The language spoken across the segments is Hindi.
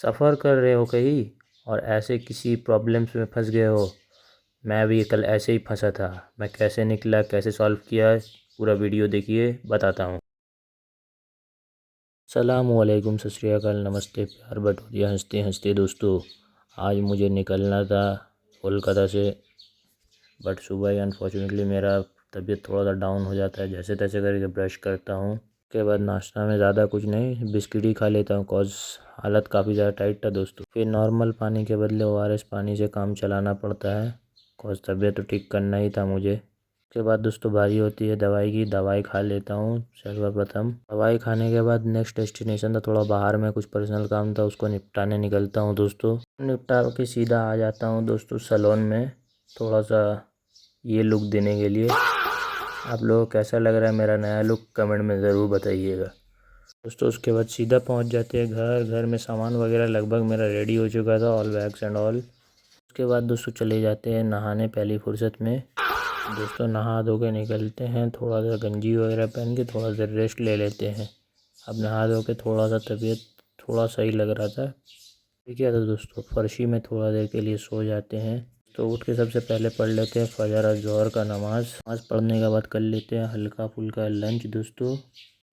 सफ़र कर रहे हो कहीं और ऐसे किसी प्रॉब्लम्स में फंस गए हो। मैं भी कल ऐसे ही फंसा था। मैं कैसे निकला, कैसे सॉल्व किया, पूरा वीडियो देखिए, बताता हूँ। अस्सलामुअलैकुम, सत श्री अकाल, नमस्ते, प्यार बटोरिया, हंसते हंसते दोस्तों। आज मुझे निकलना था कोलकाता से, बट सुबह ही अनफॉर्चुनेटली मेरा तबीयत थोड़ा सा डाउन हो जाता है। जैसे तैसे करके ब्रश करता हूँ, उसके बाद नाश्ता में ज़्यादा कुछ नहीं, बिस्किट ही खा लेता हूँ कॉज हालत काफ़ी ज़्यादा टाइट था दोस्तों। फिर नॉर्मल पानी के बदले ORS पानी से काम चलाना पड़ता है कॉज तबीयत तो ठीक करना ही था मुझे। उसके बाद दोस्तों बारी होती है दवाई की। दवाई खा लेता हूँ सर्वप्रथम। दवाई खाने के बाद नेक्स्ट डेस्टिनेशन था थोड़ा बाहर में, कुछ पर्सनल काम था, उसको निपटाने निकलता हूँ दोस्तों। निपटा के सीधा आ जाता हूँ दोस्तों सैलून में, थोड़ा सा ये लुक देने के लिए। आप लोगों को कैसा लग रहा है मेरा नया लुक, कमेंट में ज़रूर बताइएगा दोस्तों। उसके बाद सीधा पहुंच जाते हैं घर में सामान वगैरह लगभग मेरा रेडी हो चुका था, ऑल बैग्स एंड ऑल। उसके बाद दोस्तों चले जाते हैं नहाने पहली फुर्सत में। दोस्तों नहा धो के निकलते हैं, थोड़ा सा गंजी वगैरह पहन के थोड़ा देर रेस्ट ले लेते हैं। अब नहा धो के थोड़ा सा तबीयत थोड़ा सही लग रहा था, ठीक है। तो दोस्तों फर्शी में थोड़ा देर के लिए सो जाते हैं। तो उठ के सबसे पहले पढ़ लेते हैं फजर और जोहर का नमाज़ पढ़ने के बाद कर लेते हैं हल्का फुल्का लंच दोस्तों।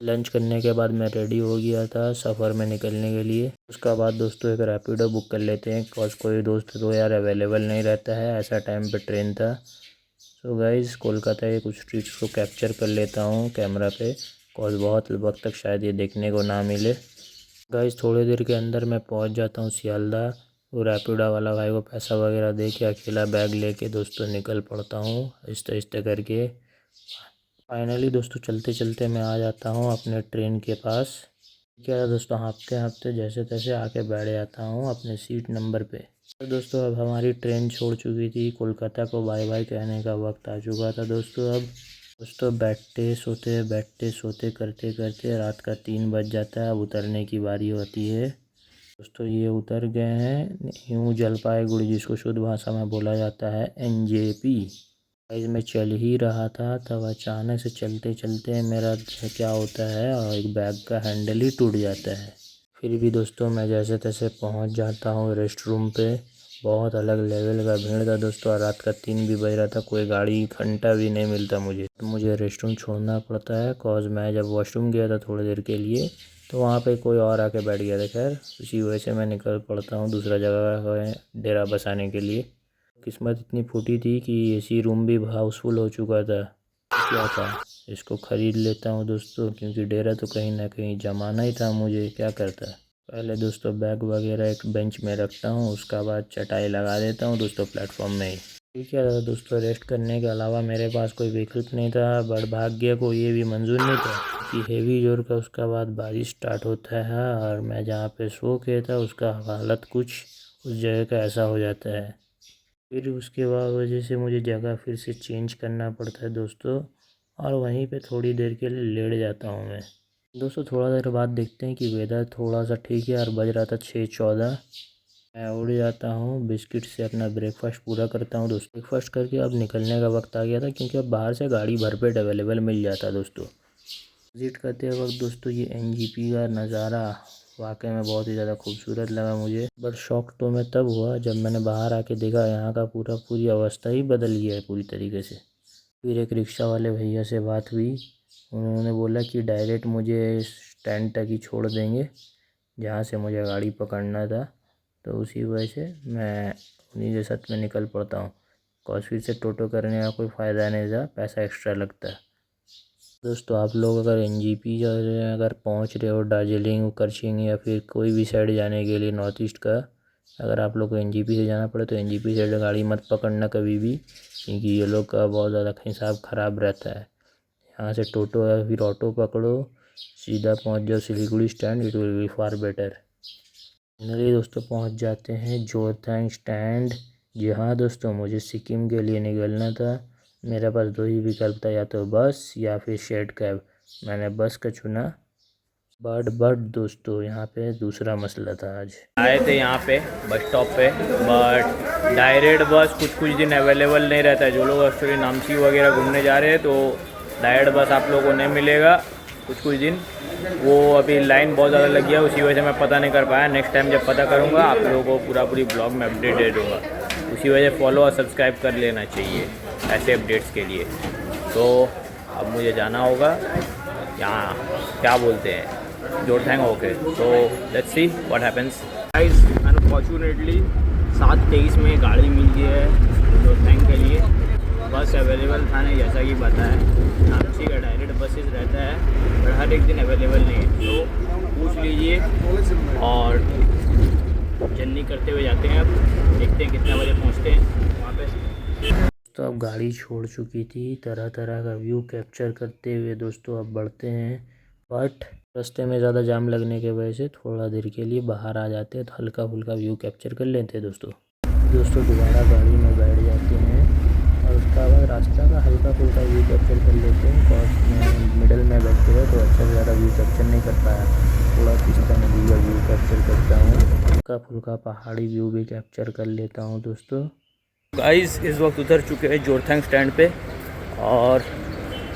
लंच करने के बाद मैं रेडी हो गया था सफ़र में निकलने के लिए। उसका बाद दोस्तों एक रैपिडो बुक कर लेते हैं कॉज कोई दोस्त तो यार अवेलेबल नहीं रहता है, ऐसा टाइम पे ट्रेन था। सो गाइज़ कोलकाता के कुछ स्ट्रीट्स को कैप्चर कर लेता हूँ कैमरा पे कॉज बहुत वक्त तक शायद ये देखने को ना मिले। गाइज़ थोड़ी देर के अंदर मैं पहुँच जाता हूँ सियालदा। वो रैपिडो वाला भाई को पैसा वगैरह दे के अकेला बैग लेके दोस्तों निकल पड़ता हूँ आहिस्ते करके। फाइनली दोस्तों चलते चलते मैं आ जाता हूँ अपने ट्रेन के पास। क्या दोस्तों हाँफते हाँफते जैसे तैसे आके बैठ जाता हूँ अपने सीट नंबर पे। तो दोस्तों अब हमारी ट्रेन छोड़ चुकी थी, कोलकाता को बाय बाय कहने का वक्त आ चुका था दोस्तों। अब दोस्तों बैठते सोते करते करते रात का 3 बज जाता है। अब उतरने की बारी होती है दोस्तों। ये उतर गए हैं न्यू जलपाईगुड़ी, जिसको शुद्ध भाषा में बोला जाता है NJP। गाइस मैं चल ही रहा था तब अचानक से चलते चलते मेरा क्या होता है और एक बैग का हैंडल ही टूट जाता है। फिर भी दोस्तों मैं जैसे तैसे पहुंच जाता हूं रेस्ट रूम पे। बहुत अलग लेवल का भीड़ था दोस्तों और रात का 3 भी बज रहा था, कोई गाड़ी घंटा भी नहीं मिलता मुझे रेस्ट रूम छोड़ना पड़ता है कॉज मैं जब वॉशरूम गया था थोड़ी देर के लिए तो वहाँ पे कोई और आके बैठ गया था। खैर उसी वजह से मैं निकल पड़ता हूँ दूसरा जगह डेरा बसाने के लिए। किस्मत इतनी फूटी थी कि AC रूम भी हाउसफुल हो चुका था। क्या था, इसको ख़रीद लेता हूँ दोस्तों क्योंकि डेरा तो कहीं ना कहीं जमाना ही था मुझे, क्या करता। पहले दोस्तों बैग वगैरह एक बेंच में रखता हूँ, उसका बाद चटाई लगा देता हूँ दोस्तों प्लेटफॉर्म में ही। ठीक है दोस्तों, रेस्ट करने के अलावा मेरे पास कोई विकल्प नहीं था, बट भाग्य को ये भी मंजूर नहीं था कि हेवी जोर का उसका बाद बारिश स्टार्ट होता है और मैं जहाँ पे सो के था उसका हालत कुछ उस जगह का ऐसा हो जाता है। फिर उसके बाद वजह से मुझे जगह फिर से चेंज करना पड़ता है दोस्तों और वहीं पे थोड़ी देर के लिए लेट जाता हूँ मैं दोस्तों। थोड़ा देर बाद देखते हैं कि वेदर थोड़ा सा ठीक है और बज रहा था 6:14। मैं उड़ जाता हूँ, बिस्किट से अपना ब्रेकफास्ट पूरा करता हूँ दोस्तों। ब्रेकफास्ट करके अब निकलने का वक्त आ गया था क्योंकि अब बाहर से गाड़ी भरपेट अवेलेबल मिल जाता है दोस्तों। विज़िट करते वक्त दोस्तों ये NJP का नज़ारा वाकई में बहुत ही ज़्यादा खूबसूरत लगा मुझे, बट शौक तो मैं तब हुआ जब मैंने बाहर आके देखा यहाँ का पूरी अवस्था ही बदल गया है पूरी तरीके से। फिर एक रिक्शा वाले भैया से बात हुई, उन्होंने बोला कि डायरेक्ट मुझे स्टैंड तक ही छोड़ देंगे जहाँ से मुझे गाड़ी पकड़ना था। तो उसी वजह से मैं उन्हीं के साथ में निकल पड़ता हूँ कॉज फिर से टोटो करने का कोई फ़ायदा नहीं था, पैसा एक्स्ट्रा लगता है। दोस्तों आप लोग अगर NJP अगर पहुँच रहे हो दार्जिलिंग, करछिंग या फिर कोई भी साइड जाने के लिए नॉर्थ ईस्ट का, अगर आप लोग को NJP से जाना पड़े तो NJP से गाड़ी मत पकड़ना कभी भी, क्योंकि ये लोग का बहुत ज़्यादा हिसाब ख़राब रहता है। यहाँ से टोटो या फिर ऑटो पकड़ो, सीधा पहुँच जाओ Siliguri stand, it will be far better. Finally दोस्तों पहुँच जाते हैं जोरथांग स्टैंड। जी हाँ दोस्तों, मुझे सिक्किम के लिए निकलना था। मेरे पास 2 ही विकल्प था, या तो बस या फिर शेयर्ड कैब। मैंने बस का चुना, बट दोस्तों यहाँ पे दूसरा मसला था। आज आए थे यहाँ पे बस स्टॉप पे, बट डायरेक्ट बस कुछ दिन अवेलेबल नहीं रहता है। जो लोग एक्चुअली नामची वगैरह घूमने जा रहे हैं तो डायरेक्ट बस आप लोगों को नहीं मिलेगा। कुछ दिन। वो अभी लाइन बहुत ज़्यादा लगी है, उसी वजह से मैं पता नहीं कर पाया। नेक्स्ट टाइम जब पता करूँगा आप लोगों को पूरी ब्लॉग में अपडेटेड होगा। उसी वजह से फॉलो और सब्सक्राइब कर लेना चाहिए ऐसे अपडेट्स के लिए। तो अब मुझे जाना होगा यहाँ, क्या बोलते हैं, जोरथांग होके। तो let's see what happens. Guys unfortunately 7:23 में गाड़ी मिल गई है जोरथांग के लिए। बस अवेलेबल था नहीं, जैसा कि बताया नामची का डायरेक्ट बसेस रहता है पर हर एक दिन अवेलेबल नहीं है। तो पूछ लीजिए और जर्नी करते हुए जाते हैं। अब देखते हैं कितने बजे पहुंचते हैं वहाँ पे। तो अब गाड़ी छोड़ चुकी थी, तरह तरह का व्यू कैप्चर करते हुए दोस्तों अब बढ़ते हैं। बट रास्ते में ज़्यादा जाम लगने की वजह से थोड़ा देर के लिए बाहर आ जाते हैं, तो हल्का फुल्का व्यू कैप्चर कर लेते हैं दोस्तों। दोबारा गाड़ी में बैठ जाते हैं और उसका बाद रास्ता का हल्का फुल्का व्यू कैप्चर कर लेते हैं। कॉज में मिडल में बैठते हुए तो अच्छा से ज़्यादा व्यू कैप्चर नहीं कर पाया। थोड़ा पिस्ता नदी का व्यू कैप्चर करता हूँ, हल्का फुल्का पहाड़ी व्यू भी कैप्चर कर लेता हूँ दोस्तों। गाइस इस वक्त उतर चुके हैं जोरथांग स्टैंड पे और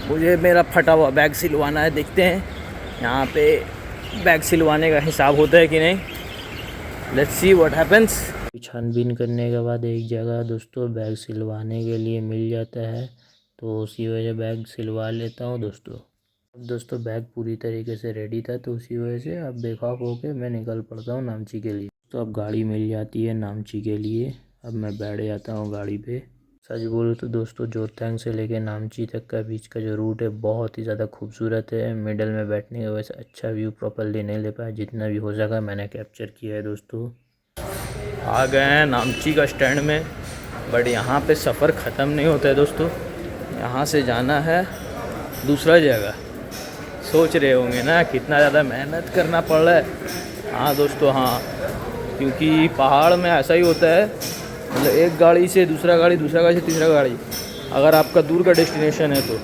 मुझे मेरा फटा हुआ बैग सिलवाना है। देखते हैं यहाँ पे बैग सिलवाने का हिसाब होता है कि नहीं। Let's see what happens. छानबीन करने के बाद एक जगह दोस्तों बैग सिलवाने के लिए मिल जाता है, तो उसी वजह बैग सिलवा लेता हूँ दोस्तों। अब दोस्तों बैग पूरी तरीके से रेडी था, तो उसी वजह से अब बेखौफ होके मैं निकल पड़ता हूँ नामची के लिए। तो अब गाड़ी मिल जाती है नामची के लिए। अब मैं बैठ जाता हूँ गाड़ी पे। सच बोलूँ तो दोस्तों जोरथांग से लेके नामची तक का बीच का जो रूट है बहुत ही ज़्यादा खूबसूरत है। मिडल में बैठने की वजह से अच्छा व्यू प्रॉपरली नहीं ले पाया, जितना भी हो सका मैंने कैप्चर किया है दोस्तों। आ गए हैं नामची का स्टैंड में, बट यहाँ पे सफ़र ख़त्म नहीं होता है दोस्तों। यहाँ से जाना है दूसरा जगह। सोच रहे होंगे ना कितना ज़्यादा मेहनत करना पड़ रहा है। हाँ दोस्तों हाँ, क्योंकि पहाड़ में ऐसा ही होता है, मतलब एक गाड़ी से दूसरा गाड़ी, दूसरा गाड़ी से तीसरा गाड़ी, अगर आपका दूर का डेस्टिनेशन है तो,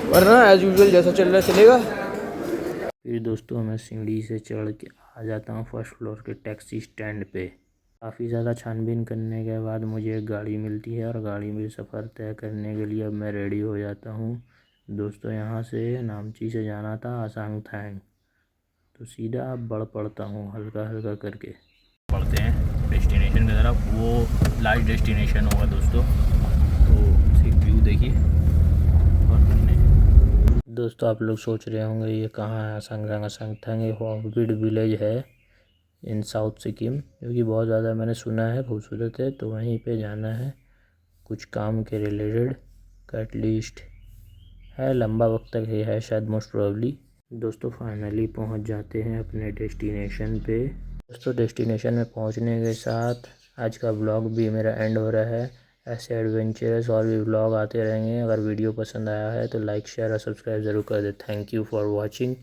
वरना एज़ यूजुअल जैसा चल रहा है चलेगा। फिर दोस्तों मैं सीढ़ी से चढ़ के आ जाता हूँ फर्स्ट फ्लोर के टैक्सी स्टैंड पे। काफ़ी ज़्यादा छानबीन करने के बाद मुझे एक गाड़ी मिलती है और गाड़ी में सफ़र तय करने के लिए अब मैं रेडी हो जाता हूँ दोस्तों। यहाँ से नामची से जाना था आसांगथांग, तो सीधा अब बढ़ पड़ता हूँ हल्का हल्का करके। बढ़ते हैं डेस्टिनेशन की तरफ, वो लास्ट डेस्टिनेशन होगा दोस्तों। तो सिर्फ व्यू देखिए। और दोस्तों आप लोग सोच रहे होंगे ये कहाँ है आसांगथांग। ये होंगबिड विलेज है इन साउथ सिक्किम, जो कि बहुत ज़्यादा मैंने सुना है खूबसूरत है। तो वहीं पे जाना है कुछ काम के रिलेटेड का, एटलीस्ट है लंबा वक्त तक ही है शायद, मोस्ट प्रोबेबली। दोस्तों फाइनली पहुंच जाते हैं अपने डेस्टिनेशन पे। दोस्तों डेस्टिनेशन में पहुंचने के साथ आज का व्लॉग भी मेरा एंड हो रहा है। ऐसे एडवेंचरस और भी व्लॉग आते रहेंगे। अगर वीडियो पसंद आया है तो लाइक शेयर और सब्सक्राइब ज़रूर कर दे। Thank you for watching.